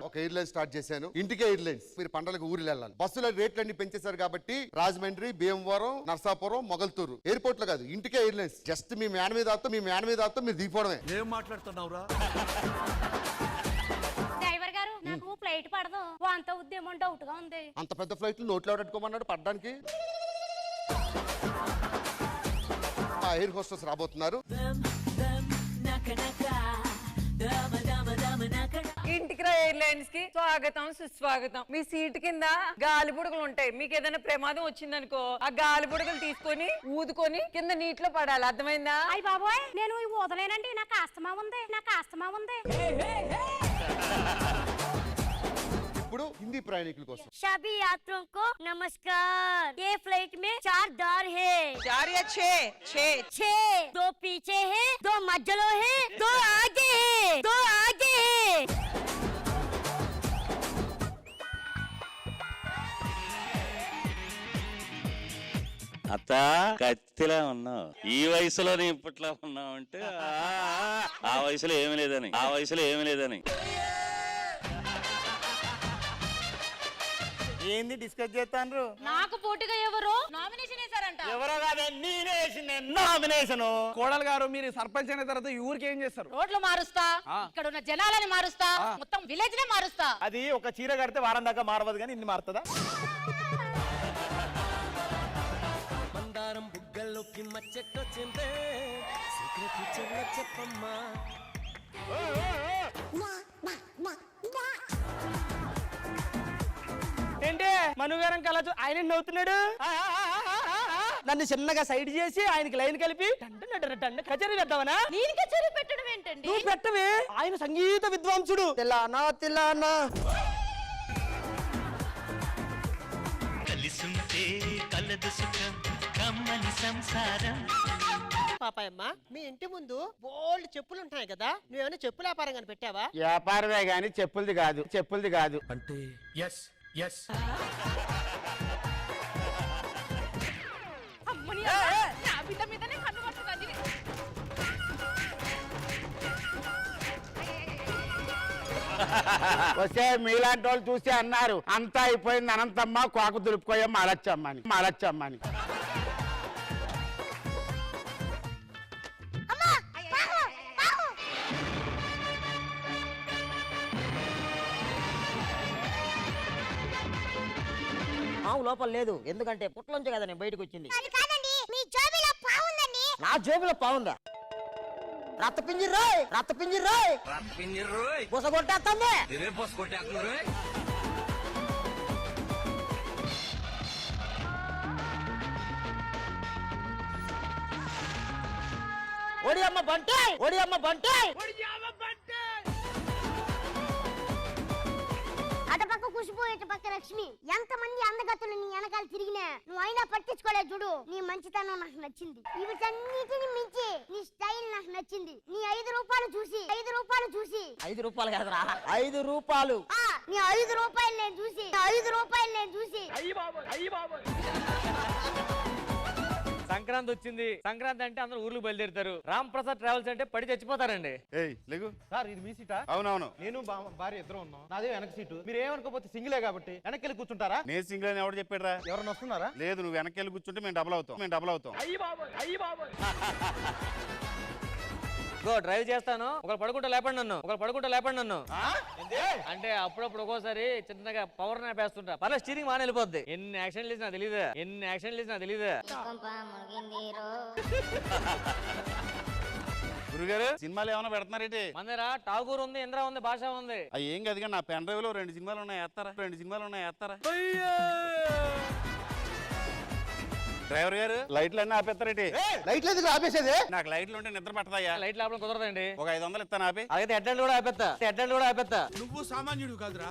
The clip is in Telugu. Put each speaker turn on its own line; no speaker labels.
ఒక ఎయిర్లైన్ స్టార్ట్ చేశాను, ఇంటికే ఎయిర్లైన్స్. మీరు పంటలకు ఊరిలో వెళ్ళాలి. బస్సుల రేట్లన్నీ పెంచేశారు కాబట్టి రాజమండ్రి, భీమవరం, నర్సాపురం, మొగల్తూరు ఎయిర్పోర్ట్ లో కాదు, ఇంటికే ఎయిర్లైన్స్. జస్ట్ మీ మ్యాన్ మీద మీరు దిగిపోవడమే.
ఏం మాట్లాడుతున్నావురా?
డ్రైవర్ గారు నాకు ఫ్లైట్ పడదు, అంత ఉద్యమం డౌట్ గా ఉంది.
అంత పెద్ద ఫ్లైట్ నోట్లో పెట్టుకోమన్నాడు పడ్డానికి. ఎయిర్ హోస్టెస్ రాబోతున్నారు.
ఇంటికి రా ఎయిర్లైన్స్ కి స్వాగతం సుస్వాగతం. మీ సీట్ కింద గాలి బుడగలు ఉంటాయి. మీకు ఏదైనా ప్రమాదం వచ్చిందనుకో ఆ గాలి బుడగలు తీసుకొని ఊదుకొని కింద నీటిలో పడాలి. అర్థమైందా?
అయ్య బాబోయ్, నేను ఊదలేనండి, నాకు ఆస్తమా ఉంది.
ఇప్పుడు హిందీ ప్రయాణికుల కోసం.
सभी यात्रियों को नमस्कार। ये फ्लाइट में 4 दार है।
4 या 6?
6, 2 पीछे है, 2 मध्यलो है, 2 आगे है।
అత్త కత్తిలా ఉన్నావు. ఈ వయసులో నీ ఇప్పట్లో ఉన్నావు అంటే ఆ వయసులో ఏమి లేదని
ఏంది డిస్కస్ చేస్తాను?
నాకు పోటీగా ఎవరు నామినేషన్ వేశారంట?
ఎవరో కాదే, నేనే వేసిన నామినేషన్.
కోడలు గారు, మీరు సర్పంచ్ అయిన తర్వాత ఈ ఊరికి ఏం చేస్తారు?
రోడ్లు మారుస్తా, ఇక్కడ ఉన్న జనాలని మారుస్తా, మొత్తం విలేజ్ నే మారుస్తా.
అది ఒక చీర కడితే వారం దాకా మారవదు కానీ ఇన్ని మారుతుందా?
మందారం బుగ్గల్లోకి మచ్చెట్టొచ్చిందే, సీక్రెట్ చిన్న చెప్పమ్మా.
ఏంటి మనుగారం కళ ఆయన నవ్వుతున్నాడు? నన్ను చిన్నగా సైడ్ చేసి ఆయనకి లైన్ కలిపి కచేరీ పెడతావనా?
నేను కచేరీ పెట్టడం ఏంటండి?
నువ్వు పెట్టవే, ఆయన సంగీత విద్వాంసుడు. తెల్లానా
కలిసుంటే కలదు సుఖం కమ్మని సంసారం.
పాపాయమ్మ, మీ ఇంటి ముందు బోల్డ్ చెప్పులు ఉంటాయి కదా, నువ్వేమైనా చెప్పుల వ్యాపారం కానీ పెట్టావా?
వ్యాపారమే గాని చెప్పులది కాదు.
అంటే ఎస్
నా బిడ్డ మీదనే కన్ను పట్టుకుంది.
వస్తే మీలాంటి వాళ్ళు చూసి అన్నారు, అంతా అయిపోయింది అనంతమ్మ కోక దులుపుకోయమ్మ అలచ్చమ్మని.
లోపల లేదు, ఎందుకంటే పుట్లోంచి కదా నేను బయటకు వచ్చింది.
నా జేబులో పావుందా? రక్త పింజిర్రోయ్ బుసగొట్టేస్తుంది. ఒడియమ్మ బంటే
అటుపక్క ఖుష్బు, ఇటుపక్క లక్ష్మి, ఎంతమంది అందగతులు నీ వెనకాల తిరిగినా నువ్వు అయినా పట్టించుకోలేదు చూడు. నీ మంచితనం నాకు నచ్చింది. వీటన్నిటిని మించి నీ స్టైల్ నాకు నచ్చింది. నీ 5 రూపాయలు చూసి 5
రూపాయలు కాదురా, 5 రూపాయలు.
నీ 5 రూపాయలు నేను చూసి
సంక్రాంతి వచ్చింది. సంక్రాంతి అంటే అందరూ ఊర్లు బయలుదేరుతారు. రామ్ ప్రసాద్ ట్రావెల్స్ అంటే పడి చచ్చిపోతారండి.
సార్ ఇది మీ సీటా? అవునవును.
నేను భార్య ఇద్దరు ఉన్నాం. నాదే వెనక సీటు. మీరు ఏమనుకోపోతే సింగిలే కాబట్టి వెనక్కి కూర్చుంటారా?
నేను సింగిల్ అని ఎవరు చెప్పారా?
ఎవరైనా వస్తున్నారా?
లేదు, నువ్వు వెనక్కి కూర్చుంటే మేము డబుల్ అవుతాం.
డ్రైవ్ చేస్తాను, ఒకరు పడుకుంటా లేపండి నన్ను. అంటే అప్పుడప్పుడు ఒక్కోసారి చిన్నగా పవర్ నాపేస్తుంటా. పర్లేదు, స్టీరింగ్ మానే వెళ్ళిపోద్ది. ఎన్ని యాక్సిడెంట్లు నాకు తెలియదు.
గురుగారు, సినిమాలు ఏమైనా పెడుతున్నారేంటి?
మందరా ఠాగూర్ ఉంది, ఇంద్ర ఉంది, భాష ఉంది.
ఏం కాదు కానీ నా పెన్ డ్రైవ్ లో 2 సినిమాలు ఉన్నాయి, వేస్తారా? డ్రైవర్ గారు, లైట్లు అన్నీ ఆపేస్తారేంటి?
లైట్లు ఎందుకు ఆపేసేది?
నాకు లైట్లు ఉంటే నిద్ర పట్టదయ్యా.
లైట్ ఆపడం కుదరదండి.
ఒక 500 ఇస్తాను ఆపి.
అయితే హెడ్ లైట్ కూడా ఆపేస్తా.
నువ్వు సామాన్యుడు కాదురా.